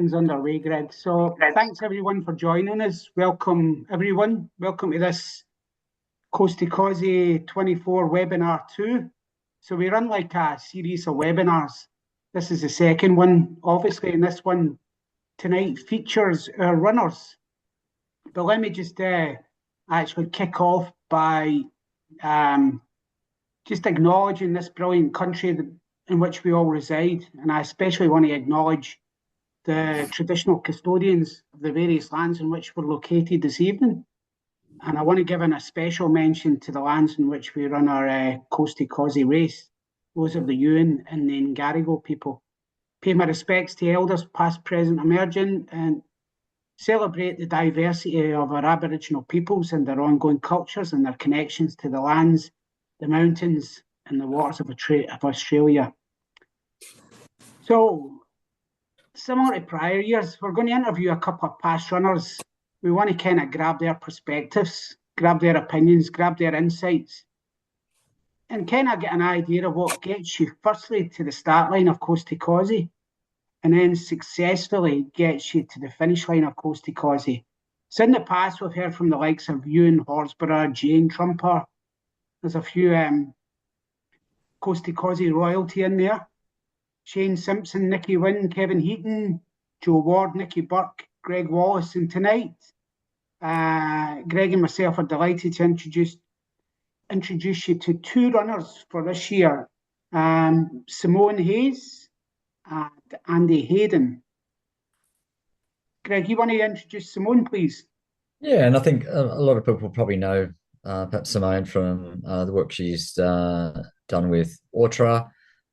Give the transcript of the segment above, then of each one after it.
Underway, Greg. So thanks everyone for joining us. Welcome everyone. Welcome to this Coast to Kosci 24 webinar 2. So we run like a series of webinars. This is the second one, obviously, and this one tonight features our runners. But let me just actually kick off by just acknowledging this brilliant country in which we all reside. And I especially want to acknowledge the traditional custodians of the various lands in which we're located this evening. And I want to give in a special mention to the lands in which we run our Coast to Kosci race. Those are the Ewan and the Ngarigo people. Pay my respects to elders, past, present, emerging, and celebrate the diversity of our Aboriginal peoples and their ongoing cultures and their connections to the lands, the mountains, and the waters of Australia. So, similar to prior years, we're going to interview a couple of past runners. We want to kind of grab their perspectives, grab their opinions, grab their insights, and kind of get an idea of what gets you firstly to the start line of Coast to Kosci, and then successfully gets you to the finish line of Coast to Kosci. So in the past, we've heard from the likes of Ewan Horsburgh, Jane Trumper. There's a few Coast to Kosci royalty in there. Shane Simpson, Nicky Wynn, Kevin Heyden, Joe Ward, Nicky Burke, Greg Wallace. And tonight, Greg and myself are delighted to introduce you to two runners for this year, Simone Hayes and Andy Heyden. Greg, you want to introduce Simone, please? Yeah, and I think a lot of people probably know perhaps Simone from the work she's done with Ultra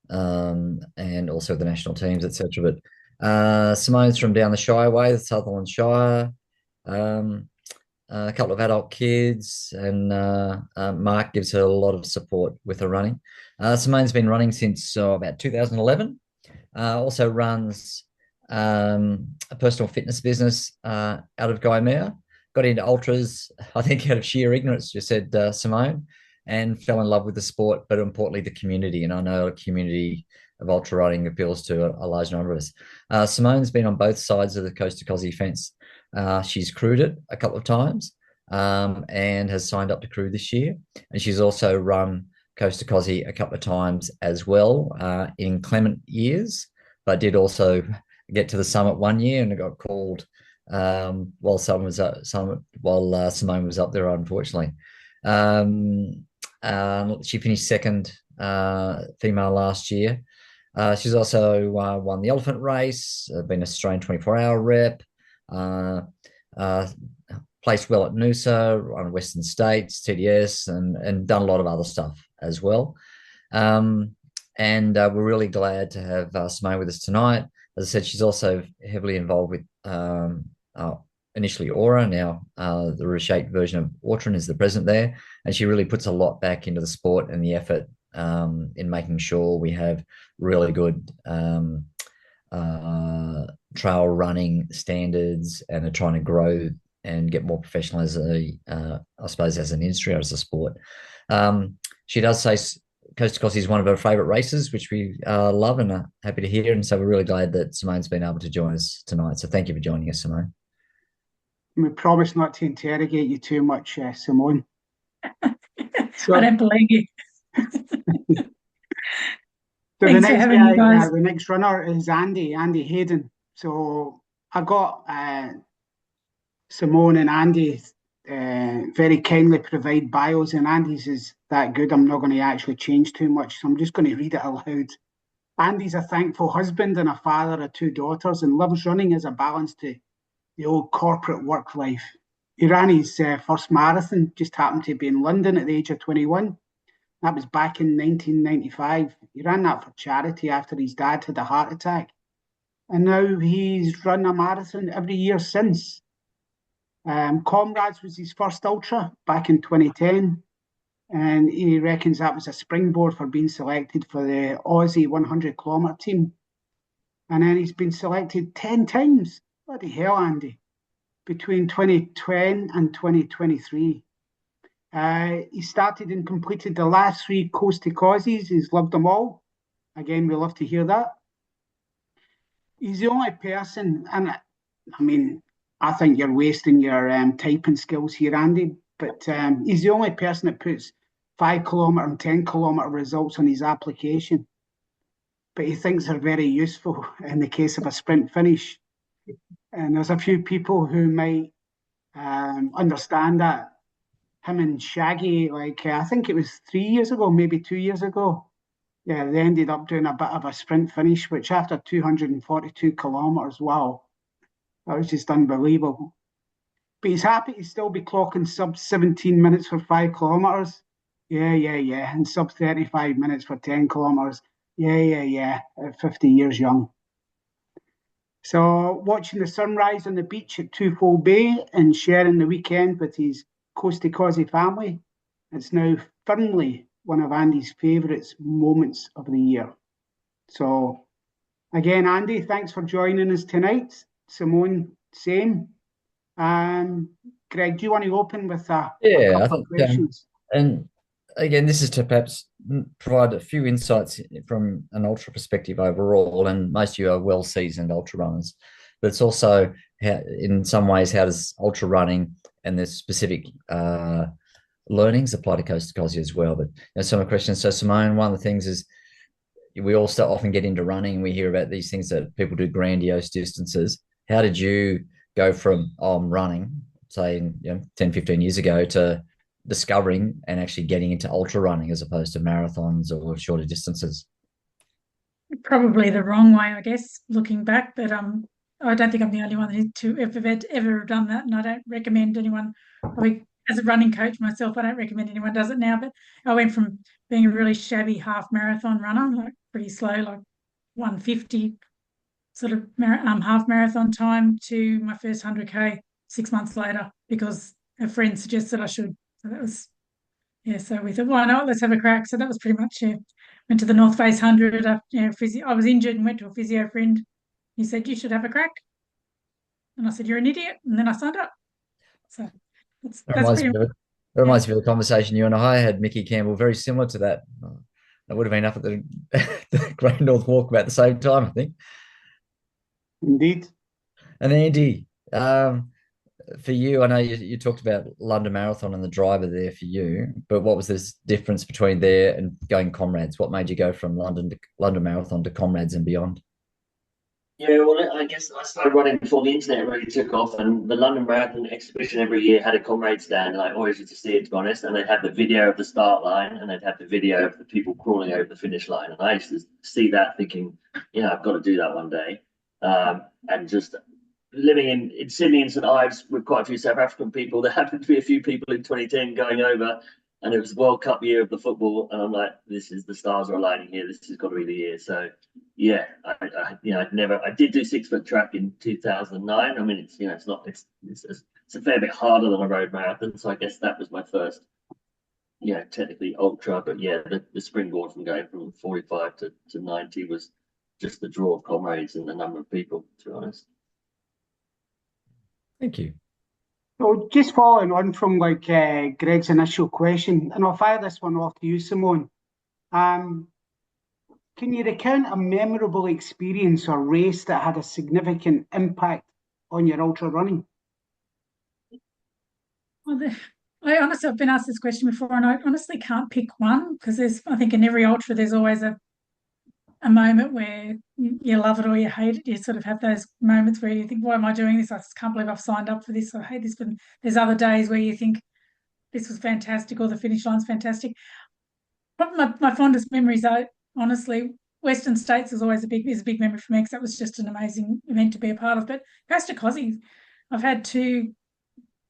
and also the national teams, etc. But Simone's from down the Shire way, the Sutherland Shire. A couple of adult kids, and Mark gives her a lot of support with her running. Simone's been running since about 2011. Also runs a personal fitness business out of Guymer. Got into ultras, I think, out of sheer ignorance, just said Simone, and fell in love with the sport, but importantly, the community. And I know a community of ultra running appeals to a large number of us. Simone's been on both sides of the Coast to Kosci fence. She's crewed it a couple of times and has signed up to crew this year. And she's also run Coast to Kosci a couple of times as well in inclement years, but did also get to the summit one year and got called while Simone was up there, unfortunately. She finished second female last year. She's also won the elephant race, been Australian 24-hour rep, placed well at Noosa, on Western States, TDS, and done a lot of other stuff as well. And we're really glad to have Simone with us tonight. As I said, she's also heavily involved with initially Aura, now the reshaped version of Autran is the president there, and she really puts a lot back into the sport and the effort in making sure we have really good trail running standards and are trying to grow and get more professional as I suppose, as an industry or as a sport. She does say Coast to Kosci is one of her favourite races, which we love and are happy to hear. And so we're really glad that Simone's been able to join us tonight. So thank you for joining us, Simone. We promise not to interrogate you too much, Simone. So, I don't believe you. So Thanks for having me, guys. The next runner is Andy Heyden. So I got Simone and Andy very kindly provide bios, and Andy's is that good. I'm not going to actually change too much, so I'm just going to read it aloud. Andy's a thankful husband and a father of two daughters and loves running as a balance to the old corporate work life. He ran his first marathon, just happened to be in London at the age of 21. That was back in 1995. He ran that for charity after his dad had a heart attack. And now he's run a marathon every year since. Comrades was his first ultra back in 2010. And he reckons that was a springboard for being selected for the Aussie 100 kilometre team. And then he's been selected 10 times. Bloody hell, Andy. Between 2010 and 2023. He started and completed the last 3 Coast to Koscis. He's loved them all. Again, we love to hear that. He's the only person, and I mean, I think you're wasting your typing skills here, Andy. But he's the only person that puts 5 kilometre and 10 kilometre results on his application. But he thinks they're very useful in the case of a sprint finish. And there's a few people who might understand that. Him and Shaggy, like I think it was 3 years ago, maybe 2 years ago. Yeah, they ended up doing a bit of a sprint finish, which after 242 kilometres, wow, that was just unbelievable. But he's happy to still be clocking sub 17 minutes for 5 kilometres. Yeah. And sub 35 minutes for 10 kilometres. Yeah. At 50 years young. So watching the sunrise on the beach at Twofold Bay and sharing the weekend with his Coast To Kosci family, it's now firmly one of Andy's favourite moments of the year. So again, Andy, thanks for joining us tonight. Simone, same. Greg, do you want to open with a Yeah, I couple of think, questions? and again, this is to perhaps provide a few insights from an ultra perspective overall. And most of you are well seasoned ultra runners, but it's also how, in some ways, how does ultra running and the specific learnings apply to Coast To Kosci as well. But some of the questions. So, Simone, one of the things is we all start often get into running. We hear about these things that people do grandiose distances. How did you go from I'm running, say, 10, 15 years ago, to discovering and actually getting into ultra running as opposed to marathons or shorter distances? Probably the wrong way, I guess, looking back. But I don't think I'm the only one to ever done that, and I don't recommend anyone. Probably as a running coach myself, I don't recommend anyone does it now. But I went from being a really shabby half marathon runner, like pretty slow, like 150 sort of half marathon time, to my first 100K 6 months later because a friend suggested I should. So that was, yeah. So we thought, why not? Let's have a crack. So that was pretty much it. Went to the North Face 100. I was injured and went to a physio friend. He said, you should have a crack. And I said, you're an idiot. And then I signed up. So It that's reminds pretty me much, of, it yeah. reminds me of a conversation you and I had, Mickey Campbell, very similar to that. That would have been up at the Great North Walk about the same time, I think. Indeed. And Andy, for you, I know you talked about London Marathon and the driver there for you, but what was this difference between there and going Comrades? What made you go from London Marathon to Comrades and beyond? Yeah, well, I guess I started running before the internet really took off, and the London Marathon exhibition every year had a comrade stand, and I always used to see it, to be honest. And they'd have the video of the start line, and they'd have the video of the people crawling over the finish line. And I used to see that, thinking, I've got to do that one day. And just living in Sydney and St Ives with quite a few South African people, there happened to be a few people in 2010 going over, and it was World Cup year of the football, and I'm like, this is the stars are aligning here. This has got to be the year. So yeah, I did do 6 foot track in 2009. I mean, it's a fair bit harder than a road marathon. So I guess that was my first, technically ultra. But yeah, the springboard from going from 45 to 90 was just the draw of comrades and the number of people, to be honest. Thank you. So just following on from Greg's initial question, and I'll fire this one off to you, Simone. Can you recount a memorable experience or race that had a significant impact on your ultra running? Well, I've been asked this question before, and I honestly can't pick one because I think in every ultra there's always a moment where you love it or you hate it. You sort of have those moments where you think, why am I doing this? I just can't believe I've signed up for this. I hate this. But there's other days where you think this was fantastic or the finish line's fantastic. Probably my fondest memories are, honestly, Western States is always a big memory for me because that was just an amazing event to be a part of. But Coast To Kosci, I've had 2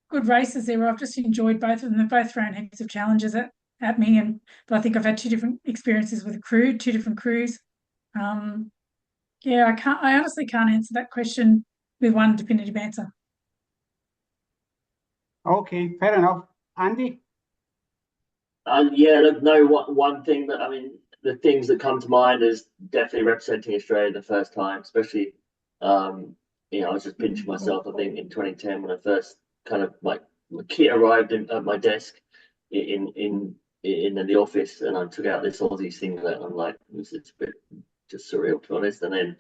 good races there where I've just enjoyed both of them. They've both thrown heaps of challenges at me, but I think I've had 2 different experiences with a crew, 2 different crews. Yeah, I honestly can't answer that question with one definitive answer. Okay, fair enough. Andy? Yeah, look, no, one thing that, I mean, the things that come to mind is definitely representing Australia the first time, especially, I was just pinching myself, I think, in 2010 when I first kind of my kit arrived at my desk in the office, and I took out this Aussie singlet, and I'm like, it's a bit just surreal, to be honest. And then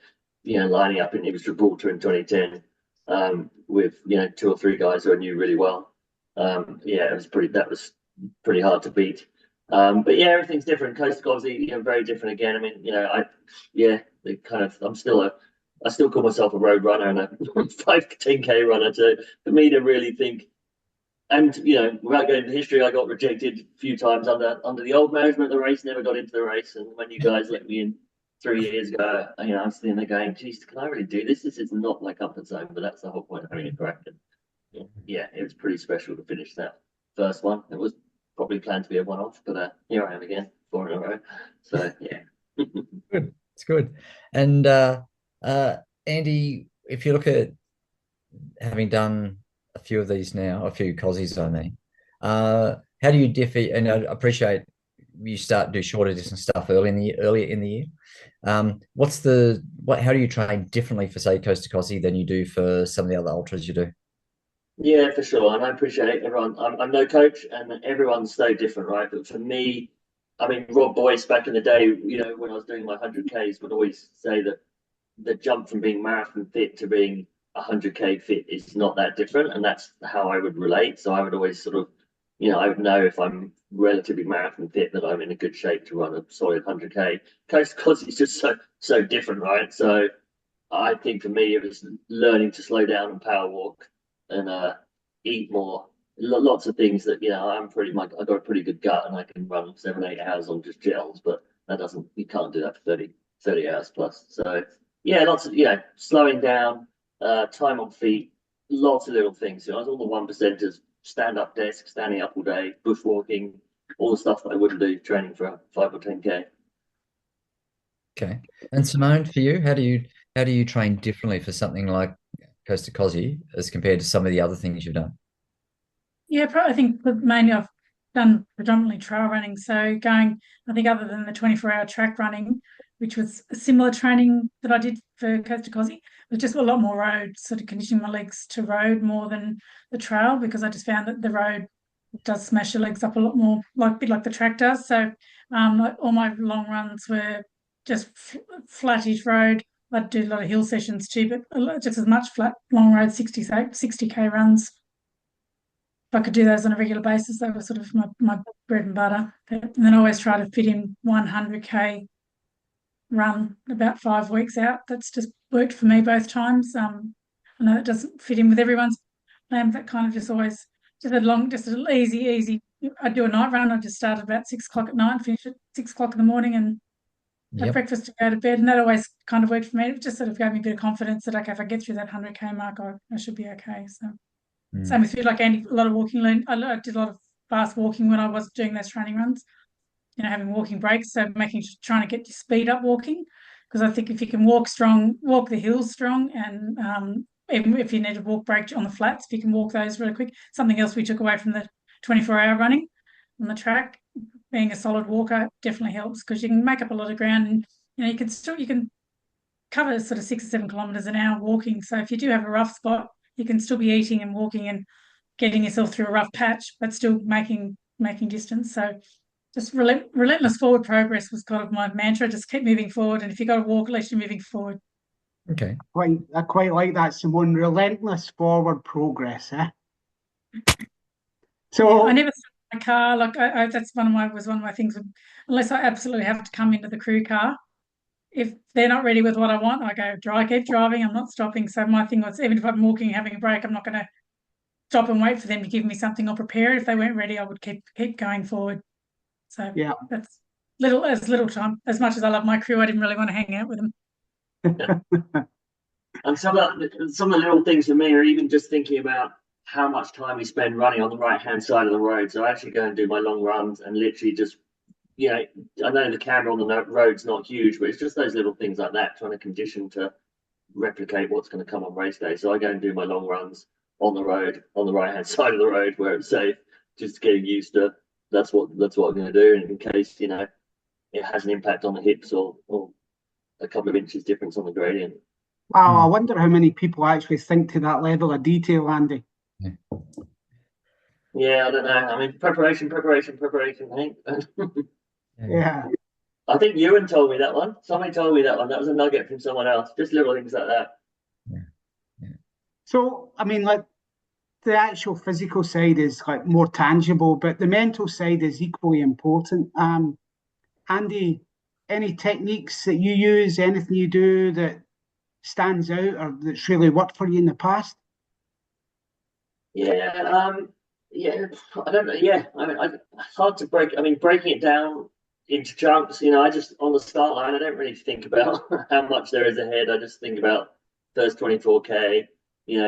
lining up, and it was Gibraltar in 2010 with 2 or 3 guys who I knew really well. That was pretty hard to beat. But yeah, everything's different. Coast to Kosci, very different again. I mean, I still call myself a road runner and a 5-10K runner. So for me to really think, and without going into history, I got rejected a few times under the old management of the race, never got into the race. And when you guys let me in 3 years ago, I'm sitting there going, geez, can I really do this? This is not my comfort zone, but that's the whole point of having a crack. And it was pretty special to finish that first one. It was probably planned to be a one-off, but here I am again, 4 in a row. So yeah. Good. It's good. And Andy, if you look at having done a few of these now, a few Kosci's, I mean, how do you differ? And I appreciate you start to do shorter distance stuff earlier in the year. How do you train differently for, say, Coast to Kosci than you do for some of the other ultras you do? Yeah, for sure. And I appreciate everyone. I'm no coach, and everyone's so different, right? But for me, I mean, Rob Boyce back in the day, when I was doing my 100Ks, would always say that the jump from being marathon fit to being 100K fit is not that different. And that's how I would relate. So I would always sort of, I would know if I'm relatively marathon fit that I'm in a good shape to run a solid 100K. Coast to Kosci is just so different, right? So I think for me, it was learning to slow down and power walk and eat more. Lots of things that I got a pretty good gut, and I can run 7-8 hours on just gels, but you can't do that for 30 hours plus. So yeah, lots of slowing down, time on feet, lots of little things. I was all the 1%ers, stand up desk, standing up all day, bushwalking, all the stuff that I wouldn't do training for 5 or 10K. Okay. And Simone, for you, how do you train differently for something like Coast to Kosci as compared to some of the other things you've done? Yeah, I think mainly I've done predominantly trail running. So I think other than the 24-hour track running, which was a similar training that I did for Coast to Kosci, was just a lot more road, sort of conditioning my legs to road more than the trail, because I just found that the road does smash your legs up a lot more, a bit like the track does. So all my long runs were just flattish road. I'd do a lot of hill sessions too, but just as much flat, long road, 60K runs. If I could do those on a regular basis, they were sort of my bread and butter. And then I always try to fit in 100K run about 5 weeks out. That's just worked for me both times. I know it doesn't fit in with everyone's plan. That kind of just always just an easy. I'd do a night run. I just start at about 6 o'clock at night and finish at 6 o'clock in the morning and have breakfast to go to bed. And that always kind of worked for me. It just sort of gave me a bit of confidence that, okay, if I get through that 100K mark, I should be okay. So. Same with you, like Andy, a lot of walking. I did a lot of fast walking when I was doing those training runs, having walking breaks. So trying to get your speed up walking, because I think if you can walk strong, walk the hills strong, and even if you need a walk break on the flats, if you can walk those really quick. Something else we took away from the 24-hour running on the track, being a solid walker definitely helps, because you can make up a lot of ground, and you can cover sort of 6 or 7 kilometres an hour walking. So if you do have a rough spot, you can still be eating and walking and getting yourself through a rough patch, but still making distance. So just relentless forward progress was kind of my mantra. Just keep moving forward, and if you got to walk, at least you're moving forward. Okay. I quite like that, Simone. Relentless forward progress, eh? So I never started my car. Like that's one of my things. Unless I absolutely have to come into the crew car, if they're not ready with what I want, I keep driving. I'm not stopping. So my thing was, even if I'm walking, having a break, I'm not going to stop and wait for them to give me something or prepare it. If they weren't ready, I would keep going forward. So yeah, that's little time. As much as I love my crew, I didn't really want to hang out with them. And some of the little things for me are even just thinking about how much time we spend running on the right-hand side of the road. So I actually go and do my long runs and literally just, I know the camera on the road's not huge, but it's just those little things like that, trying to condition to replicate what's going to come on race day. So I go and do my long runs on the road, on the right-hand side of the road where it's safe, just getting used to that's what I'm going to do. And in case, it has an impact on the hips or a couple of inches difference on the gradient. Wow, I wonder how many people actually think to that level of detail, Andy. Yeah, I don't know. I mean, preparation, I think. Yeah. I think Ewan told me that one. Somebody told me that one. That was a nugget from someone else. Just little things like that. Yeah. Yeah. So, I mean, like the actual physical side is like more tangible, but the mental side is equally important. Andy, any techniques that you use, anything you do that stands out or that's really worked for you in the past? Yeah, yeah, I don't know. Yeah, I mean, it's hard to break. I mean, breaking it down into chunks. I just on the start line, I don't really think about how much there is ahead. I just think about first 24K.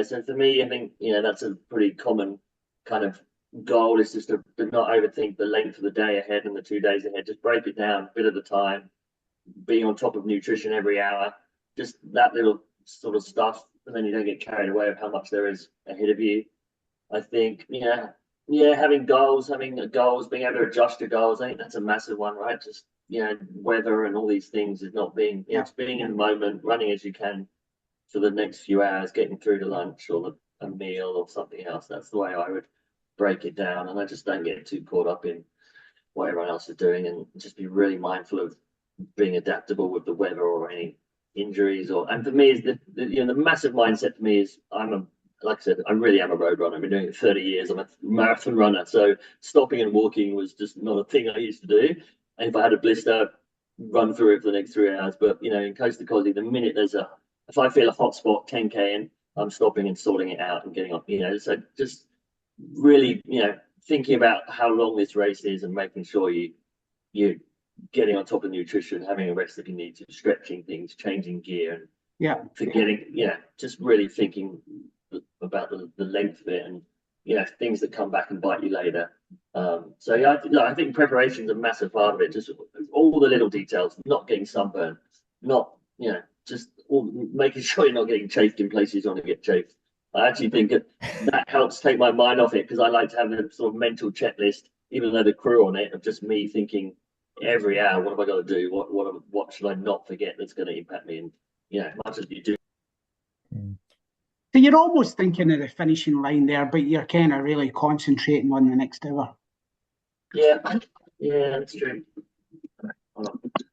So for me, I think that's a pretty common kind of goal is just to not overthink the length of the day ahead and the 2 days ahead. Just break it down a bit at a time, being on top of nutrition every hour, just that little sort of stuff, and then you don't get carried away of how much there is ahead of you. I think, having goals, being able to adjust your goals. I think that's a massive one, right? Just, weather and all these things is not being, it's being in the moment, running as you can for the next few hours, getting through to lunch or a meal or something else. That's the way I would break it down. And I just don't get too caught up in what everyone else is doing and just be really mindful of being adaptable with the weather or any injuries. And for me, is the massive mindset for me is like I said, I really am a road runner. I've been doing it 30 years. I'm a marathon runner. So stopping and walking was just not a thing I used to do. And if I had a blister, run through it for the next 3 hours. But, in Coast To Kosci, the minute if I feel a hot spot 10K in, I'm stopping and sorting it out and getting up, so just really, thinking about how long this race is and making sure you're getting on top of nutrition, having a rest if you need to, stretching things, changing gear, and forgetting, just really thinking about the length of it and things that come back and bite you later. So yeah, I think preparation is a massive part of it. Just all the little details, not getting sunburned, not just making sure you're not getting chafed in places you want to get chafed. I actually think that helps take my mind off it because I like to have a sort of mental checklist, even though the crew on it, of just me thinking every hour, what have I got to do? What should I not forget that's going to impact me? And as much as you do. So you're almost thinking of the finishing line there, but you're kind of really concentrating on the next hour. Yeah, that's true.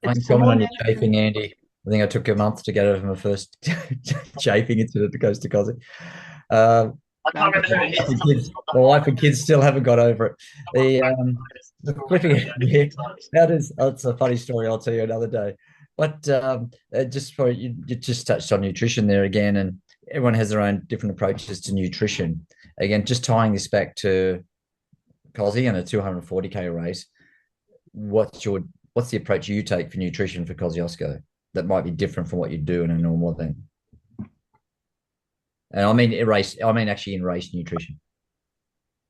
I'm coming on your chafing, Andy. I think I took a month to get over my first chafing incident to Coast To Kosci. My wife and kids still haven't got over it. The flipping, that's a funny story. I'll tell you another day. But just for you just touched on nutrition there again, and everyone has their own different approaches to nutrition. Again, just tying this back to Kosci and a 240K race. What's the approach you take for nutrition for Kosciuszko that might be different from what you do in a normal event? And I mean actually in race nutrition.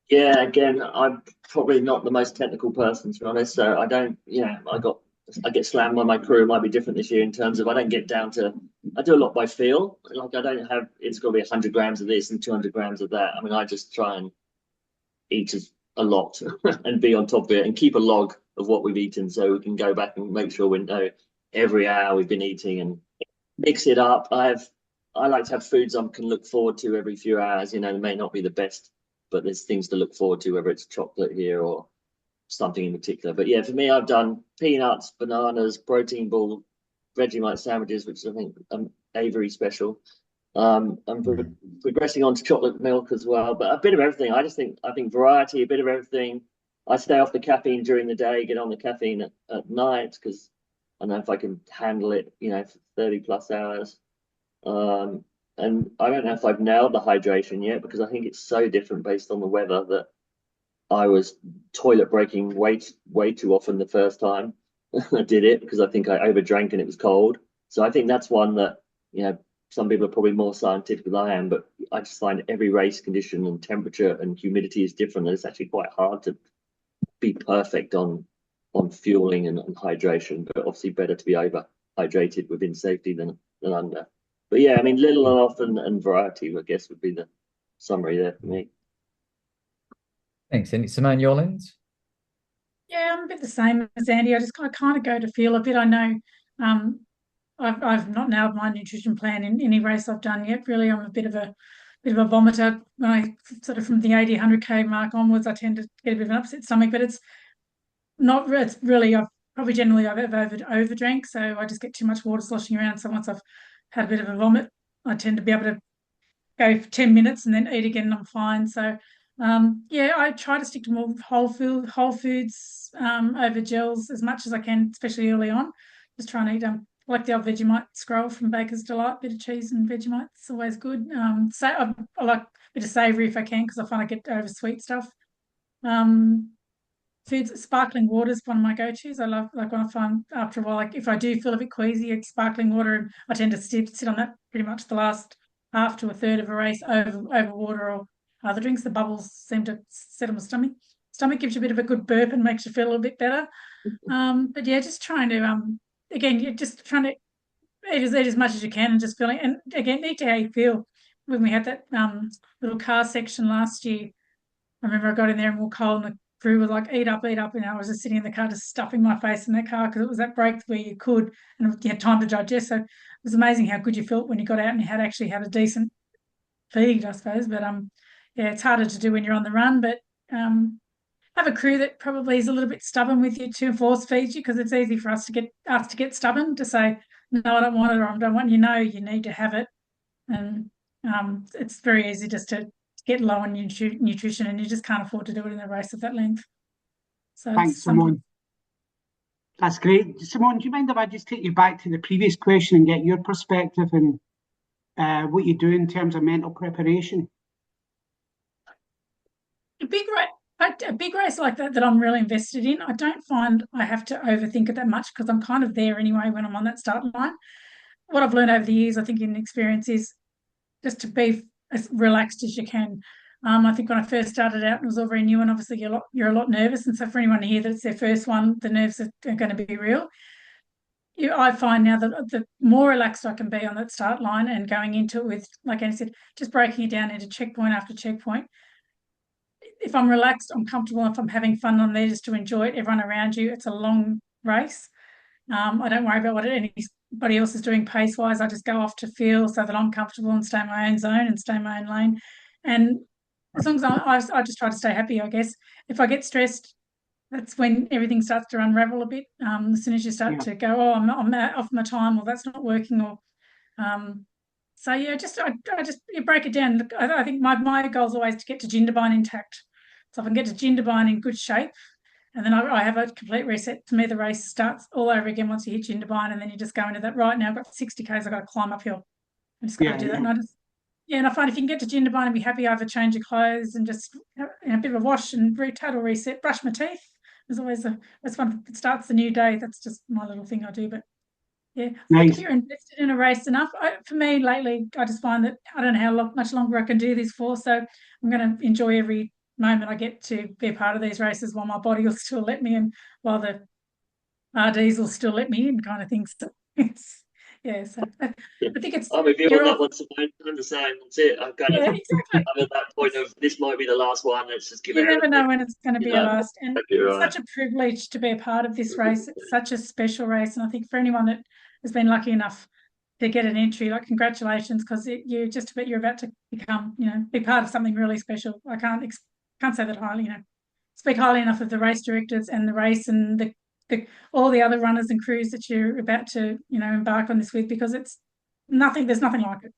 Yeah, again, I'm probably not the most technical person, to be honest. So I don't, I get slammed by my crew. It might be different this year in terms of I don't get down to, I do a lot by feel. Like I don't have, it's got to be 100 grams of this and 200 grams of that. I mean, I just try and eat a lot and be on top of it and keep a log of what we've eaten so we can go back and make sure we know every hour we've been eating and mix it up. I like to have foods I can look forward to every few hours. They may not be the best, but there's things to look forward to, whether it's chocolate here or something in particular. But yeah, for me, I've done peanuts, bananas, protein ball, Vegemite sandwiches, which I think Avery special. I'm progressing on to chocolate milk as well, but a bit of everything. I think variety, a bit of everything. I stay off the caffeine during the day, get on the caffeine at night because I don't know if I can handle it, for 30 plus hours. And I don't know if I've nailed the hydration yet because I think it's so different based on the weather that I was toilet breaking way too often the first time I did it because I think I overdrank and it was cold. So I think that's one that, some people are probably more scientific than I am, but I just find every race condition and temperature and humidity is different. And it's actually quite hard to be perfect on fueling and hydration, but obviously better to be over hydrated within safety than under. But yeah, I mean, little and often and variety, I guess, would be the summary there for me. Thanks, Andy. Simone, your lens? Yeah, I'm a bit the same as Andy. I kind of go to feel a bit. I know I've not nailed my nutrition plan in any race I've done yet. Really, I'm a bit of a vomiter. When I sort of from the 80, 100K mark onwards, I tend to get a bit of an upset stomach. But it's not. It's really I've probably generally I've overdrank, so I just get too much water sloshing around. So once I've had a bit of a vomit, I tend to be able to go for 10 minutes and then eat again and I'm fine. So yeah, I try to stick to more whole foods over gels as much as I can, especially early on. Just try and eat like the old Vegemite scroll from Baker's Delight, bit of cheese and Vegemite. It's always good. So I like a bit of savoury if I can, because I find I get over sweet stuff. Foods, sparkling water is one of my go-tos. I love, like, when I find after a while, like if I do feel a bit queasy, it's sparkling water, and I tend to sit on that pretty much the last half to a third of a race over water or other drinks. The bubbles seem to settle my stomach. Stomach gives you a bit of a good burp and makes you feel a little bit better. But yeah, just trying to again, you're just trying to eat as much as you can, and just feeling, and again, eat to how you feel. When we had that little car section last year, I remember I got in there and walked cold, and the crew was like, eat up, eat up. I was just sitting in the car, just stuffing my face in that car, because it was that break where you could, and you had time to digest. So it was amazing how good you felt when you got out and you had actually had a decent feed, I suppose. But yeah, it's harder to do when you're on the run. But have a crew that probably is a little bit stubborn with you to force feed you, because it's easy for us to get stubborn, to say, no, I don't want it, or I don't want, you need to have it. And it's very easy just to get low on nutrition, and you just can't afford to do it in a race of that length. So Thanks, Simone. That's great. Simone, do you mind if I just take you back to the previous question and get your perspective and what you do in terms of mental preparation? A big race like that I'm really invested in, I don't find I have to overthink it that much, because I'm kind of there anyway when I'm on that start line. What I've learned over the years, I think, in experience, is just to be as relaxed as you can. I think when I first started out, it was all very new, and obviously you're a lot nervous. And so for anyone here that's their first one, the nerves are going to be real. I find now that the more relaxed I can be on that start line, and going into it with, like Annie said, just breaking it down into checkpoint after checkpoint. If I'm relaxed, I'm comfortable. If I'm having fun on there just to enjoy it, everyone around you, it's a long race. I don't worry about what anybody else is doing pace-wise. I just go off to feel, so that I'm comfortable and stay in my own zone and stay in my own lane. And as long as I just try to stay happy, I guess. If I get stressed, that's when everything starts to unravel a bit. As soon as you start to go, oh, I'm off my time, or that's not working, or so yeah, I just you break it down. I think my goal is always to get to Jindabyne intact. So if I can get to Jindabyne in good shape, and then I have a complete reset. To me, the race starts all over again once you hit Jindabyne, and then you just go into that. Right now, I've got 60 k's. I've got to climb uphill. I just got to do that. And and I find if you can get to Jindabyne and be happy, I have a change of clothes and just a bit of a wash and total reset. Brush my teeth. There's always that's fun. It starts the new day. That's just my little thing I do. But yeah, I think if you're invested in a race enough, for me lately, I just find that I don't know how much longer I can do this for. So I'm going to enjoy every moment I get to be a part of these races, while my body will still let me, and while the RDs will still let me in, kind of thing. So it's, yeah, so I think it's. I'm with you on that one, Simone. I'm the same. That's it. I'm kind of. Exactly. I'm at that point of, this might be the last one. Let's just give it. You never know when it's going to be a last, and it's right. such a privilege to be a part of this race. It's such a special race, and I think for anyone that has been lucky enough to get an entry, like, congratulations, because you're about to become, be part of something really special. I can't say that highly, speak highly enough of the race directors and the race, and all the other runners and crews that you're about to, embark on this with, because there's nothing like it.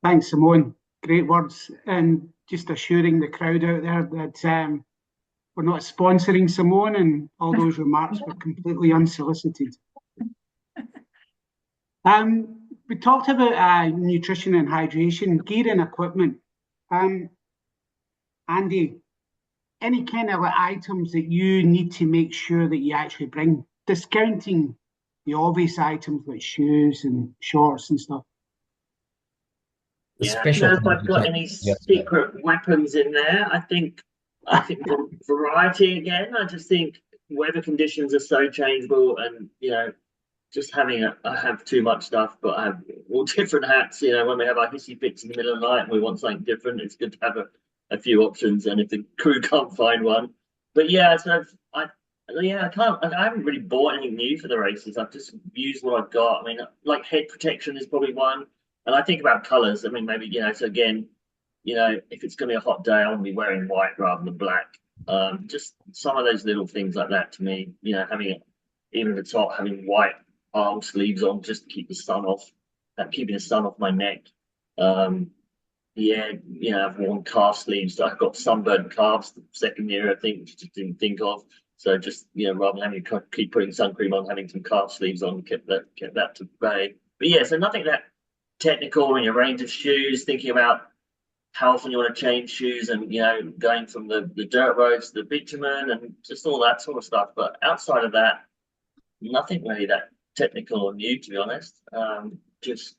Thanks, Simone. Great words. And just assuring the crowd out there that we're not sponsoring Simone, and all those remarks were completely unsolicited. We talked about nutrition and hydration, gear and equipment. Andy, any kind of items that you need to make sure that you actually bring, discounting the obvious items like shoes and shorts and stuff? Yeah, if I've got any secret weapons in there, I think variety again. I just think weather conditions are so changeable, and just I have too much stuff, but I have all different hats. When we have our hissy fits in the middle of the night and we want something different, it's good to have a few options. And if the crew can't find one, but yeah, so I haven't really bought anything new for the races. I've just used what I've got. I mean, like, head protection is probably one, and I think about colours. I mean, maybe so again, if it's going to be a hot day, I want to be wearing white rather than black. Just some of those little things like that to me, having even at the top, having white arm sleeves on just to keep the sun off, keeping the sun off my neck. Yeah, I've worn calf sleeves. I've got sunburned calves the second year, I think, which I just didn't think of. So just, rather than having to keep putting sun cream on, having some calf sleeves on, kept that to bay. But yeah, so nothing that technical in your range of shoes, thinking about how often you want to change shoes and, going from the dirt roads to the bitumen and just all that sort of stuff. But outside of that, nothing really that technical or new, to be honest. Just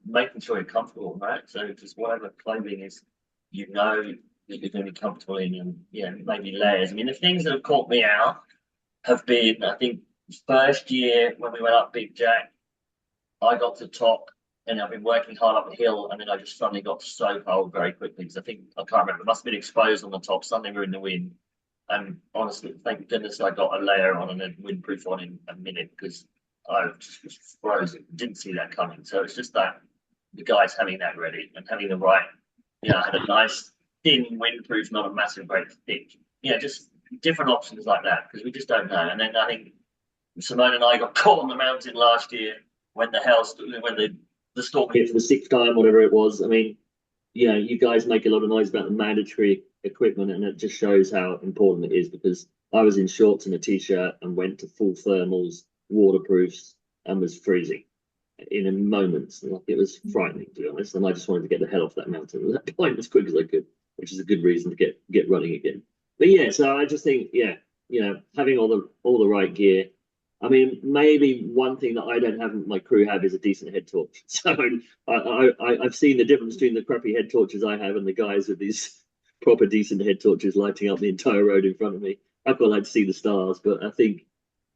making sure you're comfortable, right? So just whatever clothing is, that you're going to be comfortable in, and maybe layers. I mean, the things that have caught me out have been, I think, first year when we went up Big Jack, I got to the top and I've been working hard up the hill, and then I just suddenly got so cold very quickly because I can't remember, it must have been exposed on the top. Suddenly we're in the wind. And honestly, thank goodness I got a layer on and a windproof on in a minute because I just was frozen. Didn't see that coming. So it's just that the guys having that ready and having the right, I had a nice thin windproof, not a massive, great thick. Just different options like that because we just don't know. And then I think Simone and I got caught on the mountain last year when the storm hit for the sixth time, whatever it was. I mean, you guys make a lot of noise about the mandatory equipment, and it just shows how important it is because I was in shorts and a t-shirt and went to full thermals, waterproofs, and was freezing in a moment. Like, it was frightening, to be honest. And I just wanted to get the hell off that mountain at that point as quick as I could, which is a good reason to get running again. But yeah, so I just think, having all the right gear. I mean, maybe one thing that I don't have and my crew have is a decent head torch. So I've seen the difference between the crappy head torches I have and the guys with these proper decent head torches lighting up the entire road in front of me. I'd quite like to see the stars, but I think,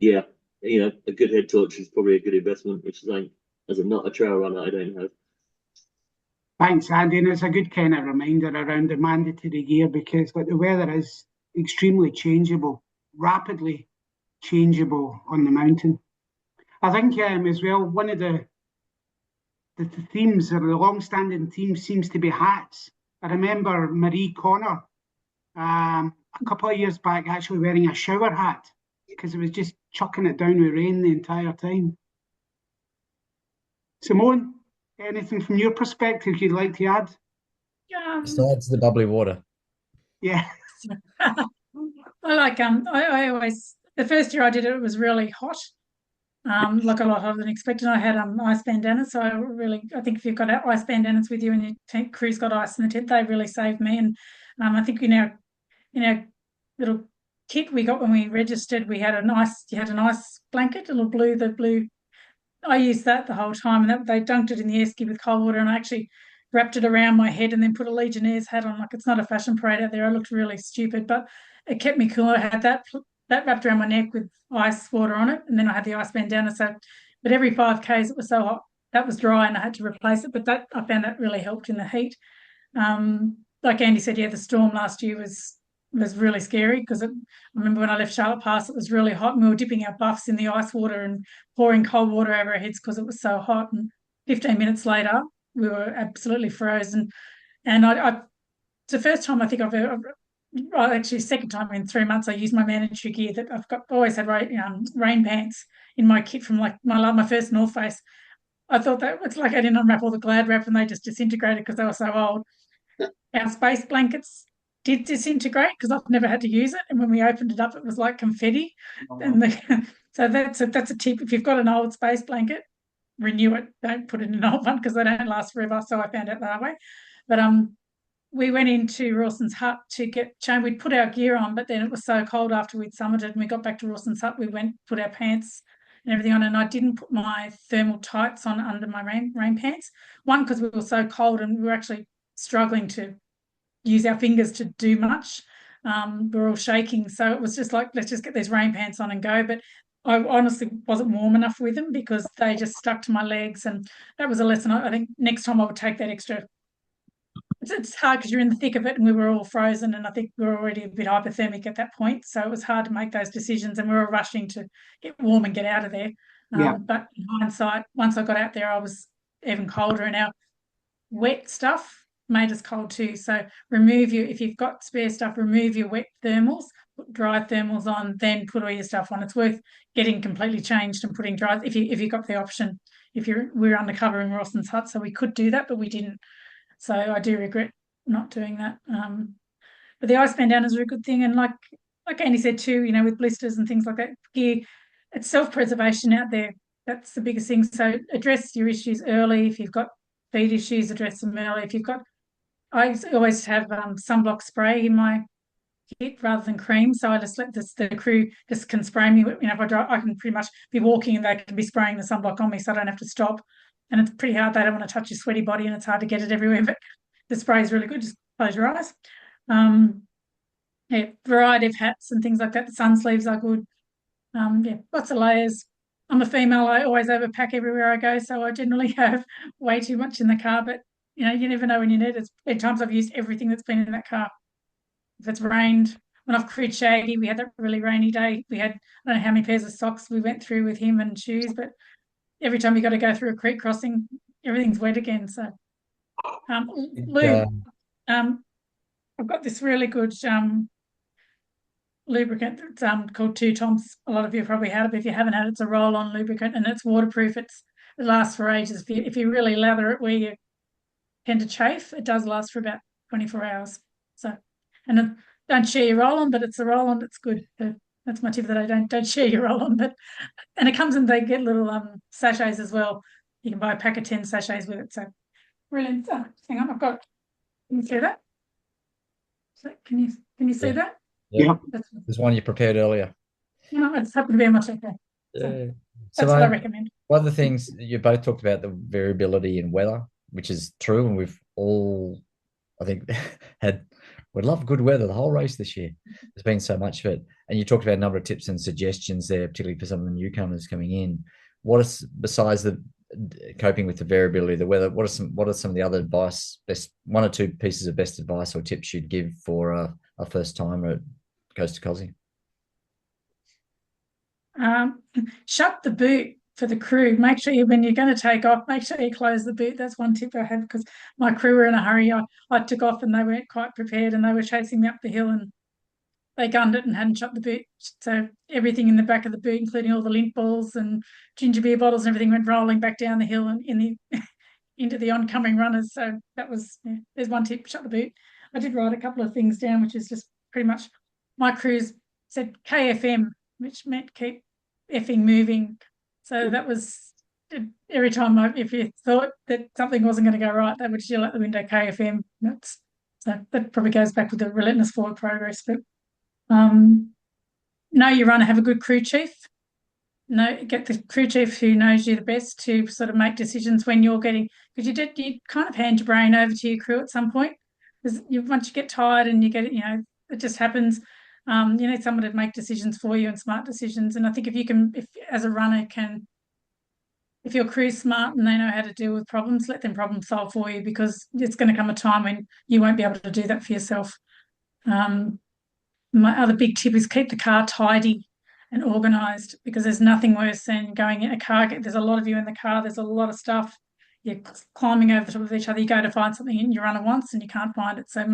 a good head torch is probably a good investment, which is like, as I'm not a trail runner, I don't have. Thanks, Andy. And it's a good kind of reminder around the mandatory gear because the weather is extremely changeable, rapidly changeable on the mountain. I think as well, one of the themes or the long-standing theme seems to be hats. I remember Marie Connor a couple of years back actually wearing a shower hat because it was just chucking it down with rain the entire time. Simone, anything from your perspective you'd like to add? Besides the bubbly water. Yeah. I always, the first year I did it was really hot, like a lot hotter than expected. I had ice bandanas, so I think if you've got ice bandanas with you and your tent crew's got ice in the tent, they really saved me. And I think in our little kit we got when we registered, you had an ice blanket, the blue. I used that the whole time, and they dunked it in the esky with cold water, and I actually wrapped it around my head and then put a Legionnaire's hat on. Like, it's not a fashion parade out there. I looked really stupid, but it kept me cool. I had that wrapped around my neck with ice water on it, and then I had the ice bandana. But every 5Ks it was so hot that was dry, and I had to replace it. But I found that really helped in the heat. Like Andy said, the storm last year was really scary because I remember when I left Charlotte Pass, it was really hot, and we were dipping our buffs in the ice water and pouring cold water over our heads because it was so hot. And 15 minutes later, we were absolutely frozen. And it's the first time I think actually second time in 3 months I used my mandatory gear that always had rain pants in my kit from like my first North Face. I thought that it's like I didn't unwrap all the Glad wrap and they just disintegrated because they were so old. Our space blankets did disintegrate because I've never had to use it, and when we opened it up, it was like confetti. Oh, wow. So that's a tip. If you've got an old space blanket, renew it. Don't put it in an old one because they don't last forever. So I found out that way. But we went into Rawson's Hut to get changed. We'd put our gear on, but then it was so cold after we'd summited and we got back to Rawson's Hut, we put our pants and everything on, and I didn't put my thermal tights on under my rain pants. One, because we were so cold and we were actually struggling to use our fingers to do much. We're all shaking. So it was just like, let's just get these rain pants on and go. But I honestly wasn't warm enough with them because they just stuck to my legs. And that was a lesson. I think next time I would take that extra. It's hard because you're in the thick of it and we were all frozen, and I think we were already a bit hypothermic at that point. So it was hard to make those decisions, and we were rushing to get warm and get out of there. But in hindsight, once I got out there, I was even colder, and our wet stuff made us cold too. So if you've got spare stuff, remove your wet thermals, put dry thermals on, then put all your stuff on. It's worth getting completely changed and putting dry if you've got the option. We're undercover in Rawson's hut, so we could do that, but we didn't. So I do regret not doing that. But the ice bandana are a good thing, and like Andy said too, with blisters and things like that, gear, it's self-preservation out there. That's the biggest thing. So address your issues early. If you've got feet issues, address them early. I always have sunblock spray in my kit rather than cream, so I just let the crew just can spray me. If I drive, I can pretty much be walking and they can be spraying the sunblock on me, so I don't have to stop. And it's pretty hard. They don't want to touch your sweaty body, and it's hard to get it everywhere. But the spray is really good. Just close your eyes. Yeah, variety of hats and things like that. The sun sleeves are good. Yeah, lots of layers. I'm a female. I always overpack everywhere I go, so I generally have way too much in the car. But you never know when you need it. At times I've used everything that's been in that car. If it's rained, when I've crewed Shaggy, we had that really rainy day. We had, I don't know how many pairs of socks we went through with him and shoes, but every time you got to go through a creek crossing, everything's wet again. So, lube. I've got this really good lubricant that's called Two Toms. A lot of you have probably had it, but if you haven't had it, it's a roll-on lubricant and it's waterproof. It lasts for ages. If you really lather it where you tend to chafe, it does last for about 24 hours. So, and don't share your roll-on, but it's a roll-on that's good. That's my tip, that I don't share your roll-on. And it comes in, they get little sachets as well. You can buy a pack of 10 sachets with it. So brilliant. Hang on, can you see that? So can you see that? Yeah. There's one you prepared earlier. No, it's happened to be on my check there. Yeah. That's what I recommend. One of the things you both talked about, the variability in weather, which is true, and we've all, I think, we'd love good weather the whole race this year. There's been so much of it. And you talked about a number of tips and suggestions there, particularly for some of the newcomers coming in. Besides the coping with the variability of the weather, what are some of the other advice, best one or two pieces of best advice or tips you'd give for a first timer at Coast To Kosci? Shut the boot for the crew. Make sure when you're going to take off, make sure you close the boot. That's one tip I have, because my crew were in a hurry. I took off and they weren't quite prepared, and they were chasing me up the hill, and they gunned it and hadn't shut the boot. So everything in the back of the boot, including all the lint balls and ginger beer bottles and everything, went rolling back down the hill and into the oncoming runners. So that was, there's one tip: shut the boot. I did write a couple of things down, which is just pretty much my crews said KFM, which meant keep effing moving. So that was every time if you thought that something wasn't going to go right, they would yell out the window KFM. So that probably goes back with the relentless forward progress. But know your runner, have a good crew chief. Get the crew chief who knows you the best to sort of make decisions when you're getting, because you kind of hand your brain over to your crew at some point. Because once you get tired and you get it, it just happens. You need someone to make decisions for you, and smart decisions. And I think if as a runner if your crew's smart and they know how to deal with problems, let them problem solve for you, because it's going to come a time when you won't be able to do that for yourself. My other big tip is keep the car tidy and organised, because there's nothing worse than going in a car. There's a lot of you in the car. There's a lot of stuff. You're climbing over the top of each other. You go to find something in your runner wants and you can't find it. So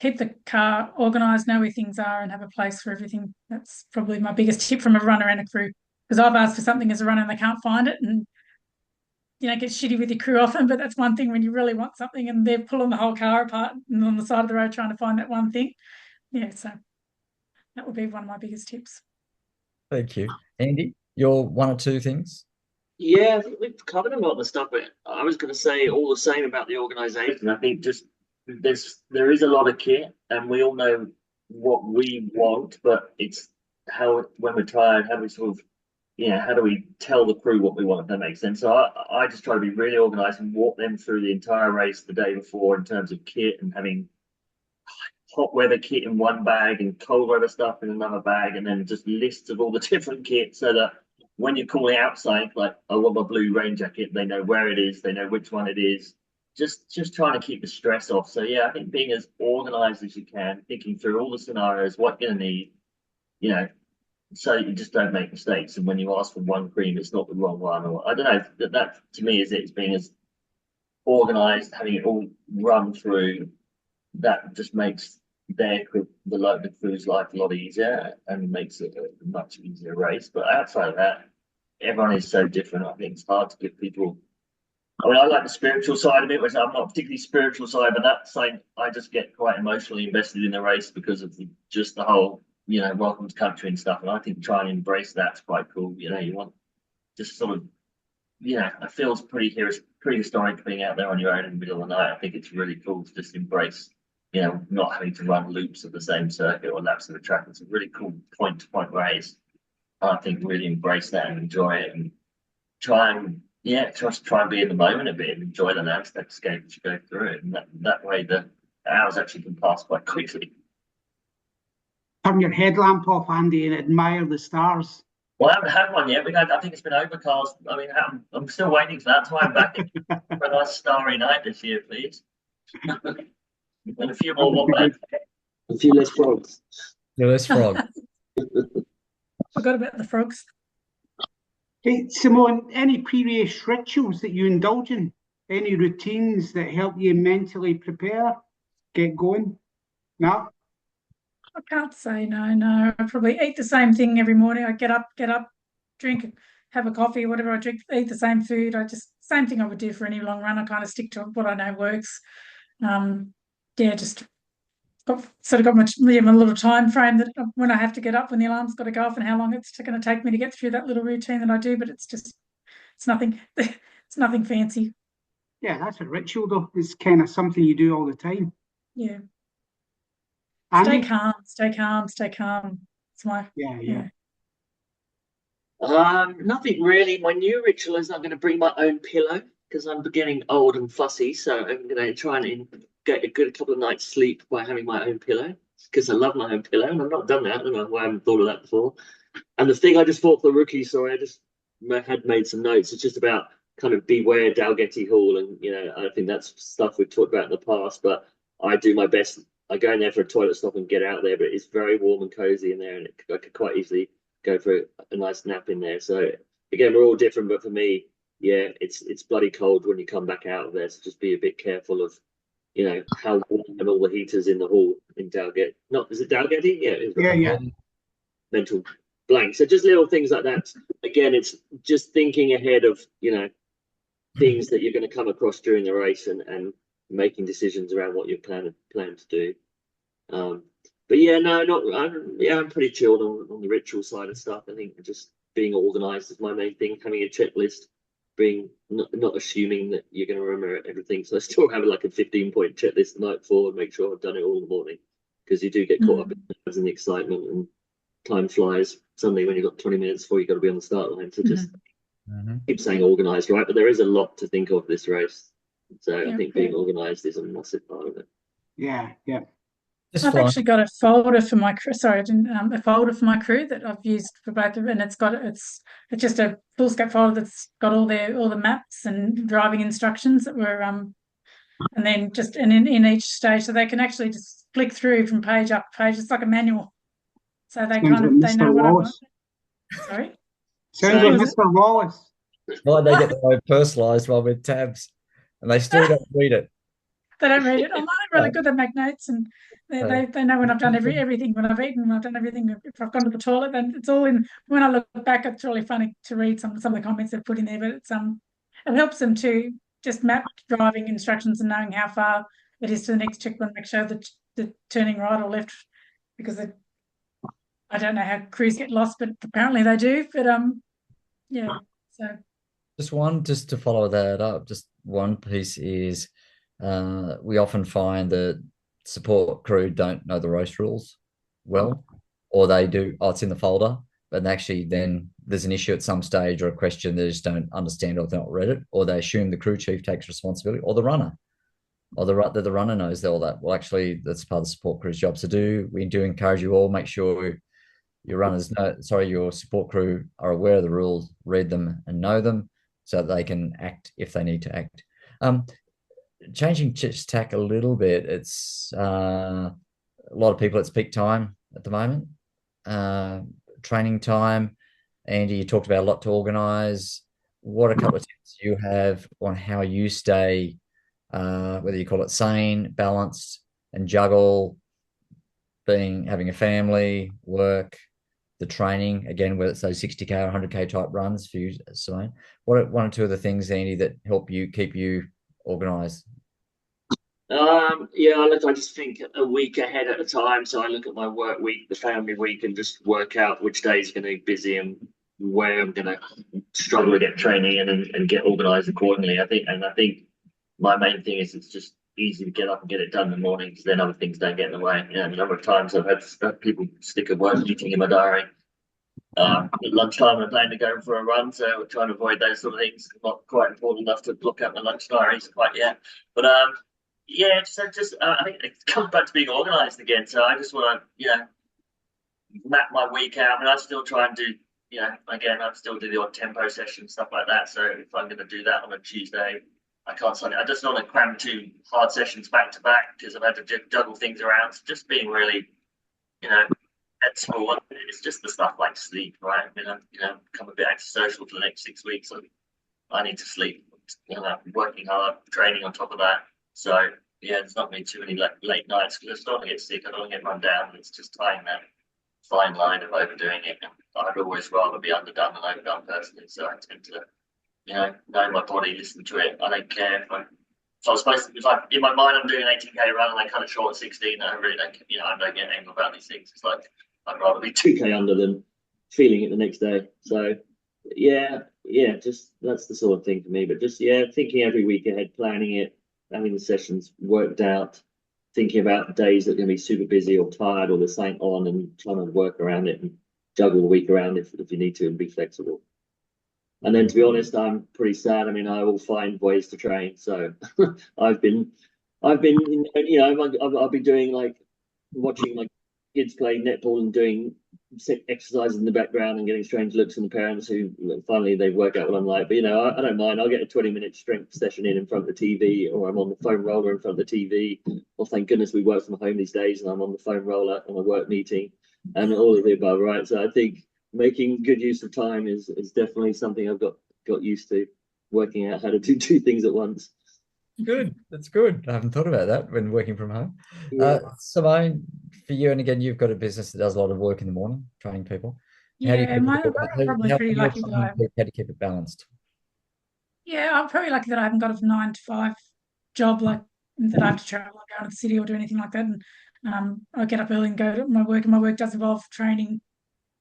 keep the car organised, know where things are, and have a place for everything. That's probably my biggest tip from a runner and a crew, because I've asked for something as a runner and they can't find it, and get shitty with your crew often. But that's one thing when you really want something and they're pulling the whole car apart and on the side of the road trying to find that one thing. Yeah, so that would be one of my biggest tips. Thank you. Andy, your one or two things? Yeah, I think we've covered a lot of the stuff, but I was going to say all the same about the organisation. I think just there is a lot of kit, and we all know what we want, but it's how, when we're tired, how we sort of, how do we tell the crew what we want, if that makes sense. So I just try to be really organised and walk them through the entire race the day before in terms of kit, and having hot weather kit in one bag and cold weather stuff in another bag, and then just lists of all the different kit, so that when you're calling outside, like, I want my blue rain jacket, they know where it is, they know which one it is. Just trying to keep the stress off. So yeah, I think being as organised as you can, thinking through all the scenarios, what you're going to need, so you just don't make mistakes. And when you ask for one cream, it's not the wrong one, or I don't know. That to me is being as organised, having it all run through, that just makes the local crew's life a lot easier and makes it a much easier race. But outside of that, everyone is so different. I think it's hard to give people. I mean, I like the spiritual side of it, which I'm not particularly spiritual side, but that side, I just get quite emotionally invested in the race because of just the whole, welcome to country and stuff. And I think trying to embrace that's quite cool. You want just sort of, it feels pretty historic being out there on your own in the middle of the night. I think it's really cool to just embrace, not having to run loops of the same circuit or laps of the track. It's a really cool point to point race. I think really embrace that and enjoy it and just try and be in the moment a bit and enjoy the landscape as you go through it. And that way the hours actually can pass quite quickly. Turn your headlamp off, Andy, and admire the stars. Well, I haven't had one yet. I think it's been overcast. I mean, I'm still waiting for that time back for a nice starry night this year, please. And a few more wombats. A few less frogs. Yeah, less frogs. Forgot about the frogs. Hey, Simone, any pre-race rituals that you indulge in? Any routines that help you mentally prepare, get going? No? I can't say no. I probably eat the same thing every morning. I get up, drink, have a coffee, whatever I drink, eat the same food. Same thing I would do for any long run. I kind of stick to what I know works. Just got my little time frame that when I have to get up, when the alarm's got to go off, and how long it's going to take me to get through that little routine that I do. But it's nothing, it's nothing fancy. Yeah, that's a ritual though. It's kind of something you do all the time. Yeah. Andy? Stay calm. It's my Yeah. Nothing really. My new ritual is I'm going to bring my own pillow because I'm getting old and fussy. So I'm going to try and get a good couple of nights sleep by having my own pillow because I love my own pillow and I've not done that. I don't know why I haven't thought of that before. And the thing I just thought for the rookies, sorry, I just had made some notes. It's just about kind of beware Dalgety Hall. And, I think that's stuff we've talked about in the past, but I do my best. I go in there for a toilet stop and get out there, but it's very warm and cozy in there, and I could quite easily go for a nice nap in there. So again, we're all different, but for me, yeah, it's bloody cold when you come back out of there. So just be a bit careful of, how warm and all the heaters in the hall in Dalgety. Is it Dalgety? Yeah. Mental blank. So just little things like that. Again, it's just thinking ahead of, things that you're going to come across during the race and making decisions around what you plan to do. But yeah, I'm pretty chilled on the ritual side of stuff. I think just being organized is my main thing, having a checklist, being not assuming that you're going to remember everything. So I still have like a 15-point checklist the night before and make sure I've done it all in the morning, because you do get caught up in the excitement and time flies suddenly when you've got 20 minutes before you've got to be on the start line. So just keep saying organized, right? But there is a lot to think of this race. So I think being organised is a massive part of it. Yeah. I've actually got a folder for my crew. Sorry, I didn't. A folder for my crew that I've used for both of them, and it's just a full scope folder that's got all the maps and driving instructions that were and then just in each stage, so they can actually just flick through from page up to page. It's like a manual, so they they know what I want. Sorry. Sounds like Mr. Wallace. Well, they get their own personalised one with tabs, and they still don't read it. They don't read it. I'm really good. They make notes, and they know when I've done everything. When I've eaten, when I've done everything. If I've gone to the toilet, then it's all in. When I look back, it's really funny to read some of the comments they've put in there. But it helps them to just map driving instructions and knowing how far it is to the next checkpoint. Make sure that the turning right or left, because I don't know how crews get lost, but apparently they do. But yeah. So just to follow that up, just one piece is we often find that support crew don't know the race rules well, or they do, it's in the folder, but actually then there's an issue at some stage or a question they just don't understand or they've not read it, or they assume the crew chief takes responsibility, or the runner, or the runner knows all that. Well, actually, that's part of the support crew's job to do. We do encourage you all, make sure your support crew are aware of the rules, read them and know them, so that they can act if they need to act. Changing tack a little bit, it's a lot of people, it's peak time at the moment, training time. Andy, you talked about a lot to organise. What a couple of tips you have on how you stay whether you call it sane, balanced, and juggle having a family, work, the training, again, whether it's those 60K or 100K type runs for you, Simone? What are one or two of the things, Andy, that help you keep you organized? Yeah, I just think a week ahead at a time. So I look at my work week, the family week, and just work out which day is going to be busy and where I'm going to struggle to get training and get organized accordingly. I think my main thing is it's just easy to get up and get it done in the morning because then other things don't get in the way. You know, a number of times I've had people stick a work meeting in my diary. At lunchtime, I'm planning to go for a run, so we're trying to avoid those sort of things. Not quite important enough to block out my lunch diaries quite yet. But yeah, I think it comes back to being organised again. So I just want to, map my week out. I mean, I still try and do, again, I still do the odd tempo session, stuff like that. So if I'm going to do that on a Tuesday, I can't Sunday. I just don't want to cram 2 hard sessions back to back because I've had to juggle things around. So just being really, at school, it's just the stuff like sleep, right? I mean, I'm, become a bit antisocial for the next 6 weeks. So I need to sleep. Working hard, training on top of that. So yeah, there's not been too many late nights because I just don't want to get sick. I don't want to get run down. It's just tying that fine line of overdoing it. I'd always rather be underdone than overdone personally. So I tend to, know my body, listen to it. I don't care if I was supposed to, if I, in my mind I'm doing an 18K run and I cut it short at 16. I really don't, I don't get angry about these things. It's like I'd rather be 2K under than feeling it the next day. So yeah, just that's the sort of thing for me. But just thinking every week ahead, planning it, having the sessions worked out, thinking about days that are going to be super busy or tired or there's something on and trying to work around it and juggle the week around if you need to and be flexible. And then to be honest, I'm pretty sad. I mean, I will find ways to train. So I've been, I've been doing like watching my kids play netball and doing exercises in the background and getting strange looks from the parents who finally they work out what I'm like. But I don't mind. I'll get a 20-minute strength session in front of the TV, or I'm on the foam roller in front of the TV. Or thank goodness we work from home these days, and I'm on the foam roller on a work meeting, and all of the above. Right. So I think making good use of time is definitely something I've got used to, working out how to do 2 things at once. Good. That's good. I haven't thought about that when working from home. Yeah. Simone, for you, and again, you've got a business that does a lot of work in the morning, training people. How do you I'm probably pretty lucky that how to keep it balanced? Yeah, I'm probably lucky that I haven't got a 9 to 5 job like that I have to travel or go to the city or do anything like that. And I get up early and go to my work, and my work does involve training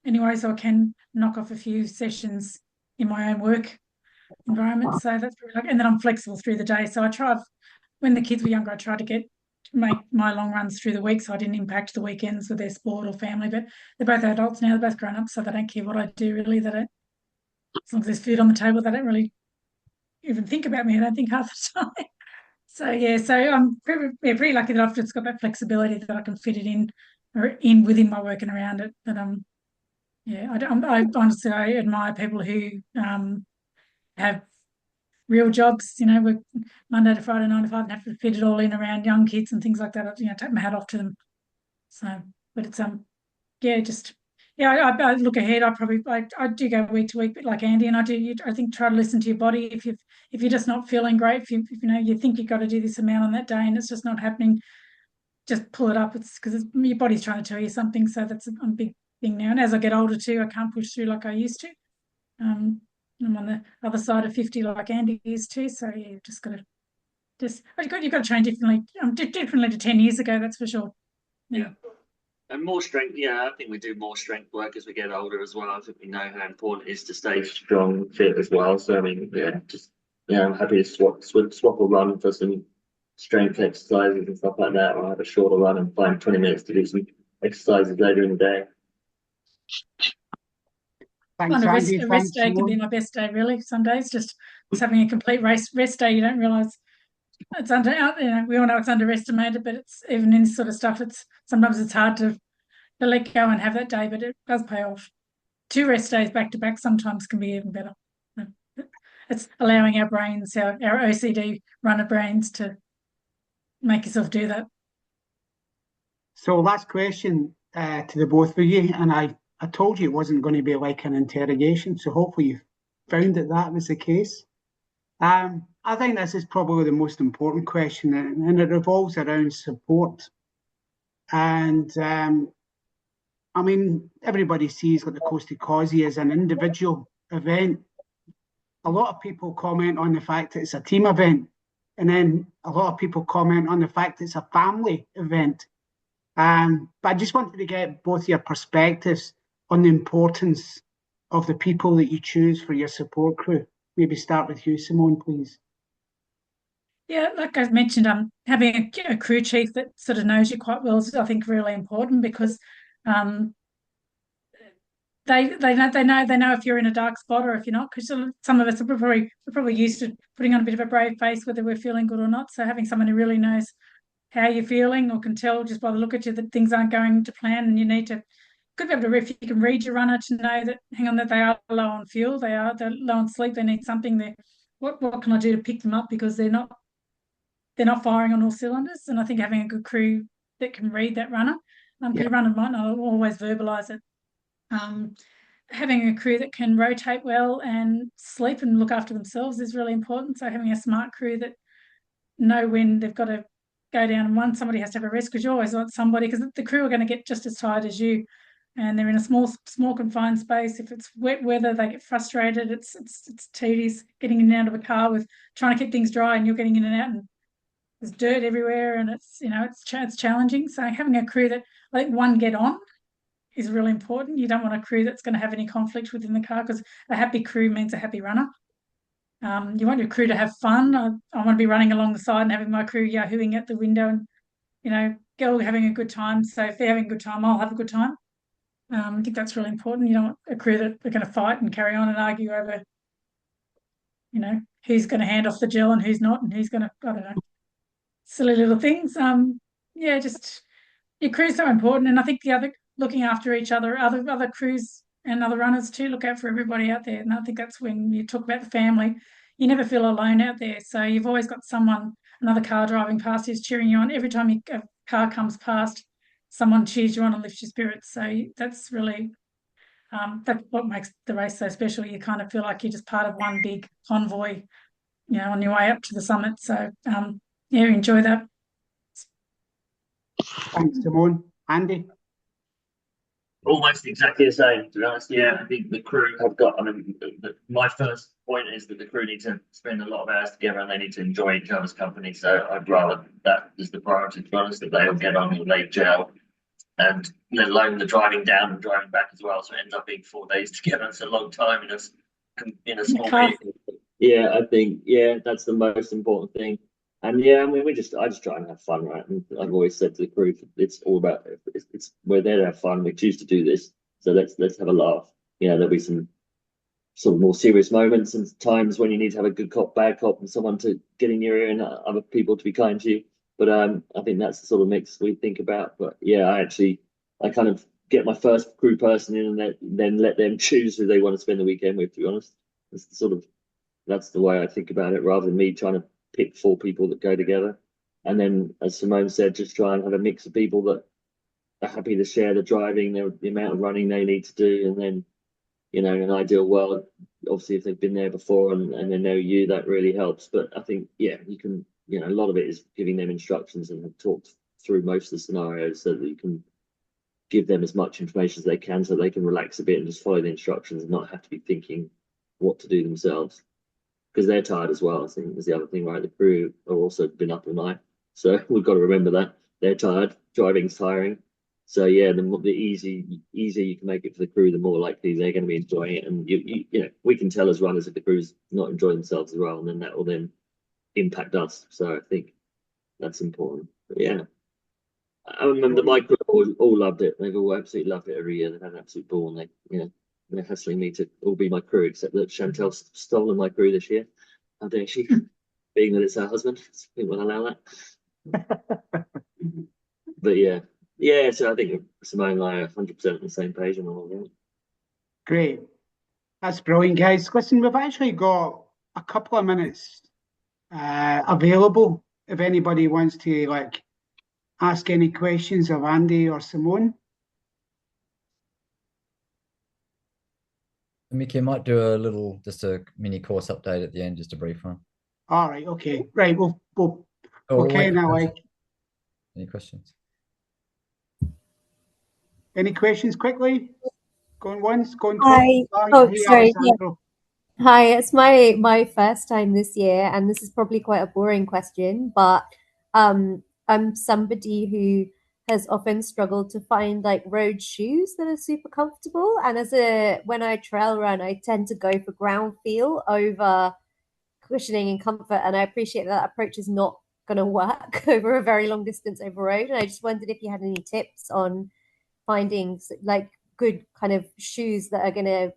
anyway, so I can knock off a few sessions in my own work environment. So that's pretty lucky. And then I'm flexible through the day. So I try, when the kids were younger, I tried to make my long runs through the week so I didn't impact the weekends with their sport or family. But they're both adults now, they're both grown up, so they don't care what I do really. They don't, as long as there's food on the table, they don't really even think about me, I don't think, half the time. So I'm pretty lucky that I've just got that flexibility that I can fit it in or within my work and around it. But I honestly admire people who have real jobs, work Monday to Friday, 9 to 5, and have to fit it all in around young kids and things like that. Take my hat off to them. So, but it's I look ahead. I do go week to week, but like Andy, and I think try to listen to your body. If you're just not feeling great, if you think you've got to do this amount on that day and it's just not happening, just pull it up. It's because your body's trying to tell you something. So that's a big thing now. And as I get older too, I can't push through like I used to. I'm on the other side of 50 like Andy is too. So you've got to train differently. Differently to 10 years ago, that's for sure. Yeah. And more strength, I think we do more strength work as we get older as well. I think we know how important it is to stay strong and fit as well. So I mean, I'm happy to swap a run for some strength exercises and stuff like that, or have a shorter run and find 20 minutes to do some exercises later in the day. Thanks, On a rest Andy. day can be my best day, really. Some days just having a complete rest day, you don't realise it's we all know it's underestimated, but it's even in this sort of stuff, sometimes it's hard to let go and have that day, but it does pay off. 2 rest days back to back sometimes can be even better. It's allowing our brains, our OCD runner brains, to make yourself do that. So last question to the both of you, and I told you it wasn't going to be like an interrogation, so hopefully you found that was the case. I think this is probably the most important question, and it revolves around support. And I mean, everybody sees that the Coast To Kosci is an individual event. A lot of people comment on the fact that it's a team event, and then a lot of people comment on the fact it's a family event. But I just wanted to get both your perspectives on the importance of the people that you choose for your support crew. Maybe start with you, Simone, please. Yeah, like I mentioned, having a crew chief that sort of knows you quite well is, I think, really important, because um, they know if you're in a dark spot or if you're not. Because some of us are probably used to putting on a bit of a brave face whether we're feeling good or not. So having someone who really knows how you're feeling, or can tell just by the look at you that things aren't going to plan, and you need to could be able to, if you can read your runner, to know that, hang on, that they are low on fuel, they're low on sleep, they need something. There, what can I do to pick them up, because they're not firing on all cylinders. And I think having a good crew that can read that runner, because your runner might not always verbalise it. Having a crew that can rotate well and sleep and look after themselves is really important. So having a smart crew that know when they've got to go down, and somebody has to have a rest, because you always want somebody, because the crew are going to get just as tired as you, and they're in a small confined space. If it's wet weather, they get frustrated. It's tedious getting in and out of a car with trying to keep things dry, and you're getting in and out, and there's dirt everywhere, and it's challenging. So having a crew that, I think, one, get on is really important. You don't want a crew that's going to have any conflict within the car, because a happy crew means a happy runner. You want your crew to have fun. I want to be running along the side and having my crew yahooing at the window, and girl having a good time. So if they're having a good time, I'll have a good time. I think that's really important. You don't want a crew that are going to fight and carry on and argue over, who's going to hand off the gel and who's not, and who's going to, I don't know, silly little things. Just your crew's so important, and I think the other, looking after each other, other crews and other runners too, look out for everybody out there. And I think that's when you talk about the family, you never feel alone out there. So you've always got someone, another car driving past, who's cheering you on. Every time a car comes past, someone cheers you on and lifts your spirits. So that's really that's what makes the race so special. You kind of feel like you're just part of one big convoy, on your way up to the summit. So enjoy that. Thanks, Simone. Andy? Almost exactly the same, to be honest. Yeah, I think the crew have got, my first point is that the crew need to spend a lot of hours together, and they need to enjoy each other's company. So I'd rather that is the priority, to be honest, that they all get on and they gel, and let alone the driving down and driving back as well. So it ends up being 4 days together. It's a long time in a small vehicle. Yeah, I think, that's the most important thing. And I just try and have fun, right? And I've always said to the crew, it's all about, we're there to have fun. We choose to do this, so let's have a laugh. There'll be some sort of more serious moments and times when you need to have a good cop, bad cop, and someone to get in your ear, and other people to be kind to you. But I think that's the sort of mix we think about. But I kind of get my first crew person in, and then let them choose who they want to spend the weekend with. To be honest, that's the way I think about it, rather than me trying to pick 4 people that go together. And then, as Simone said, just try and have a mix of people that are happy to share the driving, the amount of running they need to do. And then, in an ideal world, obviously, if they've been there before and they know you, that really helps. But I think, you can, a lot of it is giving them instructions and have talked through most of the scenarios, so that you can give them as much information as they can, so they can relax a bit and just follow the instructions and not have to be thinking what to do themselves. Because they're tired as well. I think is the other thing, right? The crew have also been up all night, so we've got to remember that they're tired. Driving's tiring, so the easier you can make it for the crew, the more likely they're going to be enjoying it. And we can tell as runners if the crew's not enjoying themselves as well, and then that will then impact us. So I think that's important. But I remember my crew all loved it. They've all absolutely loved it every year. They've had an absolute ball, and they're hassling me to all be my crew, except that Chantel's stolen my crew this year. How dare she? Being that it's her husband, we won't allow that. But so I think Simone and I are 100% on the same page on all of that. Great. That's brilliant, guys. Listen, we've actually got a couple of minutes available if anybody wants to ask any questions of Andy or Simone. Mickey, I might do just a mini course update at the end, just a brief one. All right, okay, right. We'll Oh, okay wait. now. Like, Any questions? any questions quickly? Going once, going twice. Hi. Oh, Oh, hey, sorry. Yeah. Alessandro. Hi. It's my first time this year, and this is probably quite a boring question, but I'm somebody who has often struggled to find like road shoes that are super comfortable. And when I trail run, I tend to go for ground feel over cushioning and comfort. And I appreciate that approach is not going to work over a very long distance over road. And I just wondered if you had any tips on finding like good kind of shoes that are going to,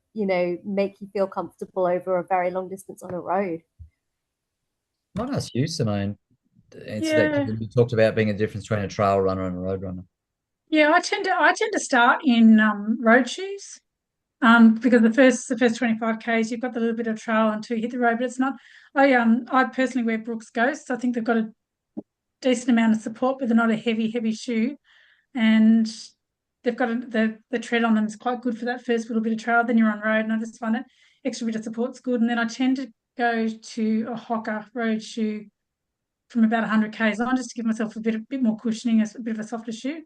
make you feel comfortable over a very long distance on a road. Might ask you, Simone. Answer that, Yeah, given you talked about being a difference between a trail runner and a road runner. yeah. I tend to start in road shoes. Because the first 25 Ks, you've got the little bit of trail until you hit the road, but it's not. I personally wear Brooks Ghosts. I think they've got a decent amount of support, but they're not a heavy shoe, and they've got the tread on them is quite good for that first little bit of trail. Then you're on road, and I just find that extra bit of support's good. And then I tend to go to a Hoka road shoe from about 100 Ks on, just to give myself a bit more cushioning, a bit of a softer shoe.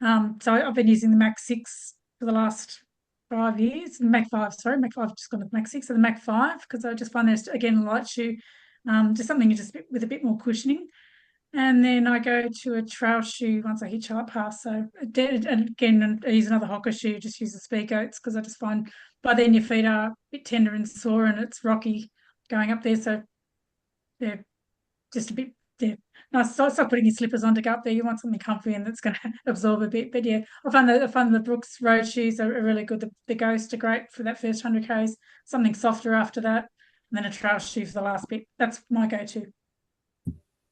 So I've been using the Mac 6 for the last 5 years. Mac 5, sorry, Mac 5 just gone to Mac 6, so the Mac 5, because I just find there's, again, a light shoe, just something with a bit more cushioning. And then I go to a trail shoe once I hit Sharp Pass. So again, I use another Hoka shoe, just use the speed goats, because I just find by then your feet are a bit tender and sore and it's rocky going up there. So they're just a bit, yeah. Nice. Stop putting your slippers on to go up there. You want something comfy and that's going to absorb a bit. But yeah, I find the Brooks road shoes are really good. The Ghost are great for that first 100 Ks. Something softer after that, and then a trail shoe for the last bit. That's my go-to.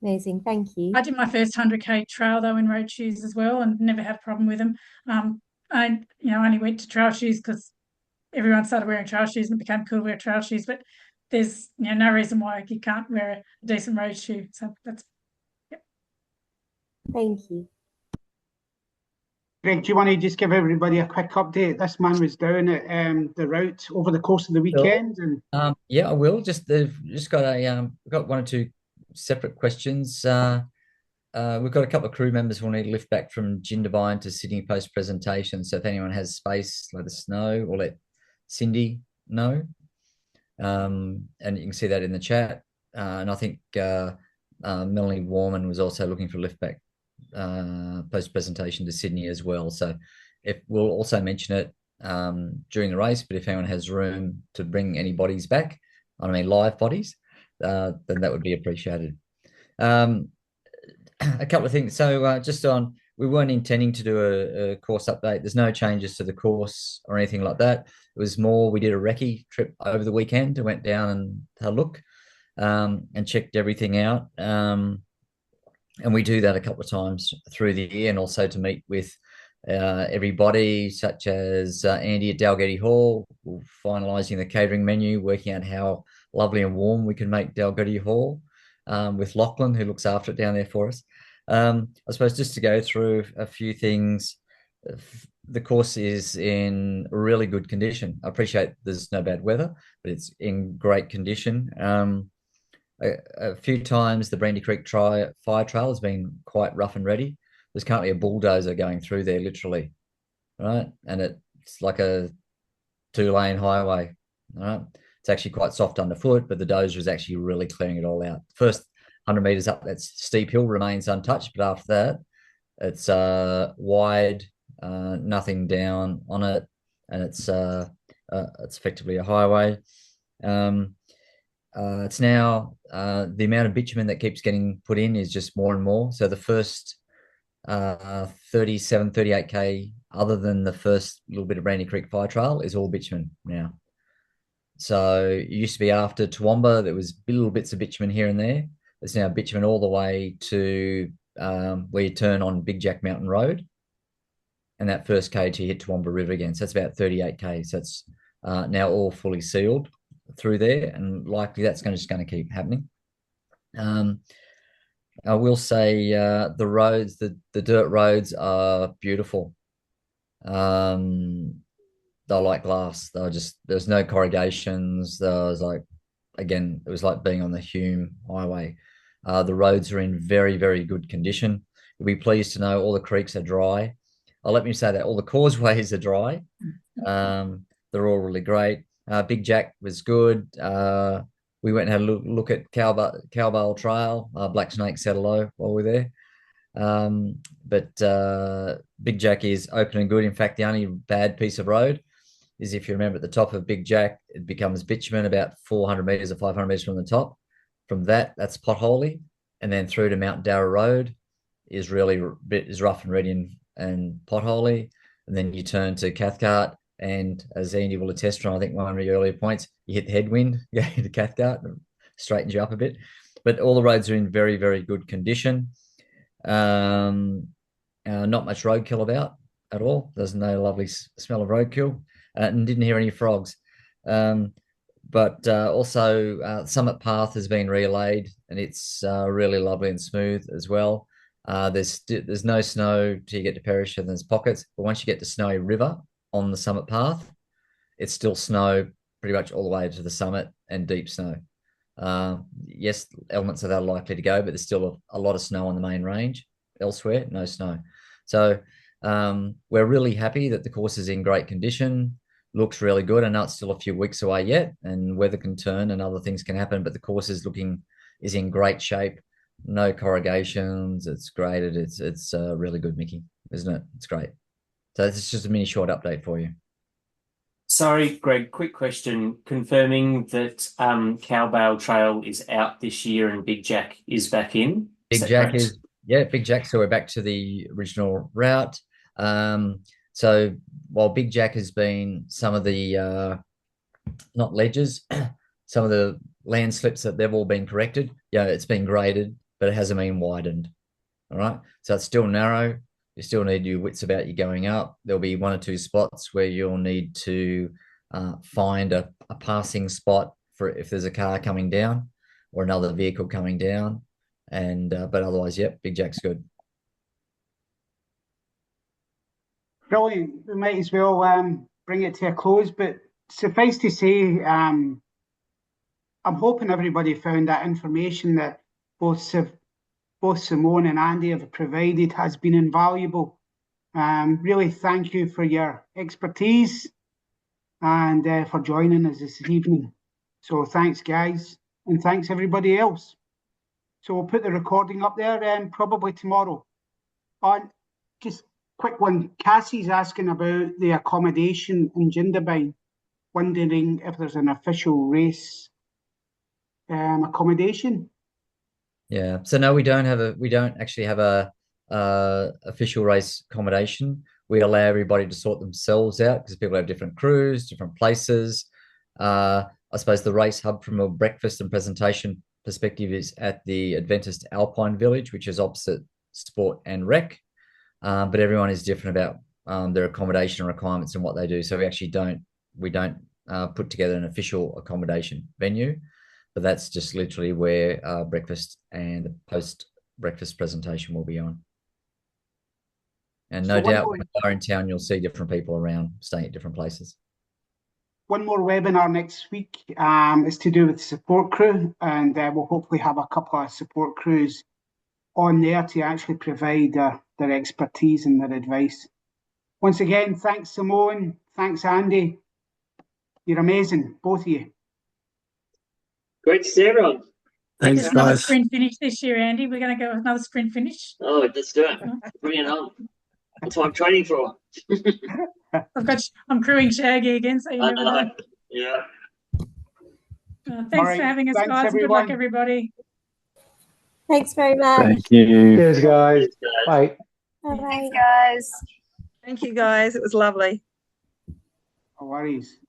Amazing. Thank you. I did my first 100K trail though in road shoes as well, and never had a problem with them. I only went to trail shoes because everyone started wearing trail shoes and it became cool to wear trail shoes. But there's no reason why you can't wear a decent road shoe. So that's. Thank you. Greg, do you want to just give everybody a quick update? This man was down at the route over the course of the weekend, and Yeah, I will. They've just got got one or two separate questions. We've got a couple of crew members who will need to lift back from Jindabyne to Sydney post presentation. So if anyone has space, let us know or let Cindy know. And you can see that in the chat. And I think Melanie Warman was also looking for lift back post presentation to Sydney as well. So if we'll also mention it during the race, but if anyone has room to bring any bodies back, I mean live bodies, then that would be appreciated. A couple of things. So we weren't intending to do a course update. There's no changes to the course or anything like that. It was more, we did a recce trip over the weekend and went down and had a look and checked everything out. And we do that a couple of times through the year, and also to meet with everybody, such as Andy at Dalgety Hall, finalising the catering menu, working out how lovely and warm we can make Dalgety Hall, with Lachlan, who looks after it down there for us. I suppose just to go through a few things, the course is in really good condition. I appreciate there's no bad weather, but it's in great condition. A few times the Brandy Creek fire trail has been quite rough and ready. There's currently a bulldozer going through there, literally, right? And it's like a 2-lane highway, right? It's actually quite soft underfoot, but the dozer is actually really clearing it all out. First 100 meters up that steep hill remains untouched, but after that, it's wide, nothing down on it, and it's effectively a highway. It's now the amount of bitumen that keeps getting put in is just more and more. So the first 37, 38K, other than the first little bit of Brandy Creek Fire Trail, is all bitumen now. So it used to be after Toowoomba, there was little bits of bitumen here and there. It's now bitumen all the way to where you turn on Big Jack Mountain Road. And that first K to hit Toowoomba River again. So that's about 38K. So it's now all fully sealed through there, and likely that's just going to keep happening. I will say the roads, the dirt roads are beautiful. They're like glass. There's no corrugations. There's like again, it was like being on the Hume Highway. The roads are in very, very good condition. You'll be pleased to know all the creeks are dry. Let me say that all the causeways are dry. They're all really great. Big Jack was good. We went and had a look at Cowbell Trail. Black Snake said hello while we were there. But Big Jack is open and good. In fact, the only bad piece of road is, if you remember, at the top of Big Jack, it becomes bitumen about 400 meters or 500 meters from the top. From that's potholey, and then through to Mount Darra Road is rough and ready and potholey, and then you turn to Cathcart, and as Andy will attest from, I think, one of the earlier points, you hit the headwind going to Cathcart, and straightens you up a bit. But all the roads are in very, very good condition. Not much roadkill about at all. There's no lovely smell of roadkill, and didn't hear any frogs. But also Summit Path has been relaid, and it's really lovely and smooth as well. There's no snow till you get to Perisher, and there's pockets. But once you get to Snowy River on the Summit Path, it's still snow pretty much all the way to the summit, and deep snow. Yes, elements of that are likely to go, but there's still a lot of snow on the main range. Elsewhere, no snow. So we're really happy that the course is in great condition. Looks really good. I know it's still a few weeks away yet, and weather can turn and other things can happen, but the course is in great shape. No corrugations. It's graded. It's really good, Mickey, isn't it? It's great. So this is just a mini short update for you. Sorry, Greg, quick question. Confirming that Cowbell Trail is out this year and Big Jack is back in? Big Jack is, yeah, Big Jack. So we're back to the original route. So while Big Jack has been some of the, not ledges, some of the landslips that they've all been corrected. Yeah, it's been graded, but it hasn't been widened. All right. So it's still narrow. You still need your wits about you going up. There'll be one or two spots where you'll need to find a passing spot for if there's a car coming down or another vehicle coming down. And but otherwise, yep, Big Jack's good. Brilliant. We might as well bring it to a close, but suffice to say, I'm hoping everybody found that information that both Simone and Andy have provided has been invaluable. Really thank you for your expertise and for joining us this evening. So thanks, guys, and thanks everybody else. So we'll put the recording up there probably tomorrow. Just quick one, Cassie's asking about the accommodation in Jindabyne, wondering if there's an official race accommodation. Yeah. So no, we don't actually have a official race accommodation. We allow everybody to sort themselves out because people have different crews, different places. I suppose the race hub from a breakfast and presentation perspective is at the Adventist Alpine Village, which is opposite Sport and Rec. But everyone is different about their accommodation requirements and what they do. So we don't put together an official accommodation venue, but that's just literally where breakfast and the post-breakfast presentation will be on. And no doubt when you're in town, you'll see different people around staying at different places. One more webinar next week is to do with support crew, and we'll hopefully have a couple of support crews on there to actually provide their expertise and their advice. Once again, thanks Simone, thanks Andy. You're amazing, both of you. Great to see everyone. Thanks, guys. Another sprint finish this year, Andy. We're going to go with another sprint finish. Oh, let's do it. Bring it on. That's what I'm training for. I'm crewing Shaggy again, so you never know. Yeah. Thanks for having us, guys. Everyone. Good luck, everybody. Thanks very much. Thank you. Cheers, guys. Bye. Bye. Thanks, guys. Thank you, guys. It was lovely. No worries.